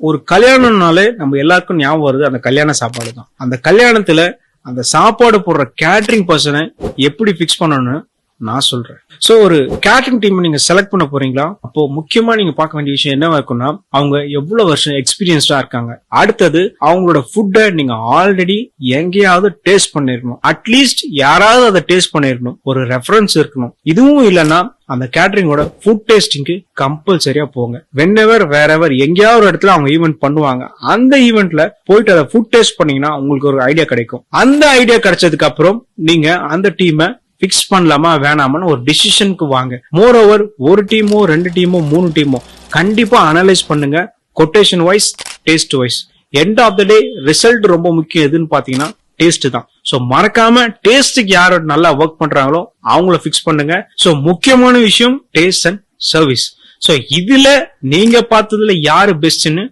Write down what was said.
ஒரு கல்யாணம்னாலே நம்ம எல்லாருக்கும் ஞாபகம் வருது அந்த கல்யாண சாப்பாடு தான். அந்த கல்யாணத்துல அந்த சாப்பாடு போடுற கேட்டரிங் பர்சனை எப்படி பிக்ஸ் பண்ணணும்னு நான் சொல்றேன். சோ ஒரு கேட்டரிங் டீம் நீங்க செலக்ட் பண்ண போறீங்களா, அப்போ முக்கியமா நீங்க பார்க்க வேண்டிய விஷயம் என்னவா இருக்கும்னா, அவங்க எவ்வளவு வருஷம் எக்ஸ்பீரியன்ஸ்டா இருக்காங்க. அடுத்தது அவங்களோட ஃபுட்டை நீங்க ஆல்ரெடி எங்கேயாவது டேஸ்ட் பண்ணிருக்கணும். அட்லீஸ்ட் யாராவது அதை டேஸ்ட் பண்ணிருக்கணும். ஒரு ரெஃபரன்ஸ் இருக்கணும். இதுவும் இல்லைன்னா அந்த கேட்டரிங்கோட ஃபுட் டேஸ்டிங்க்கு கம்பல்சரியா போங்க. வென்எவர் வேறெவர் எங்கேயாவது ஒரு இடத்துல அவங்க ஈவென்ட் பண்ணுவாங்க. அந்த ஈவென்ட்ல போயிட்டு அதை ஃபுட் டேஸ்ட் பண்ணீங்கன்னா உங்களுக்கு ஒரு ஐடியா கிடைக்கும். அந்த ஐடியா கிடைச்சதுக்கு அப்புறம் நீங்க அந்த டீமை பிக்ஸ் பண்ணலாமா வேணாமான்னு ஒரு டிசிஷனுக்கு வாங்க. மோர் ஓவர் ஒரு டீமோ 2 டீமோ 3 டீமோ கண்டிப்பா அனலைஸ் பண்ணுங்க. Quotation wise, taste wise. End of the day result ரொம்ப முக்கியம். எதுன்னு பாத்தீங்கன்னா டேஸ்ட் தான். சோ மறக்காம டேஸ்டுக்கு யார் நல்லா ஒர்க் பண்றாங்களோ அவங்கள பிக்ஸ் பண்ணுங்க. சோ முக்கியமான விஷயம் டேஸ்ட் அண்ட் சர்வீஸ். சோ இதுல நீங்க பார்த்ததுல யாரு பெஸ்ட்னு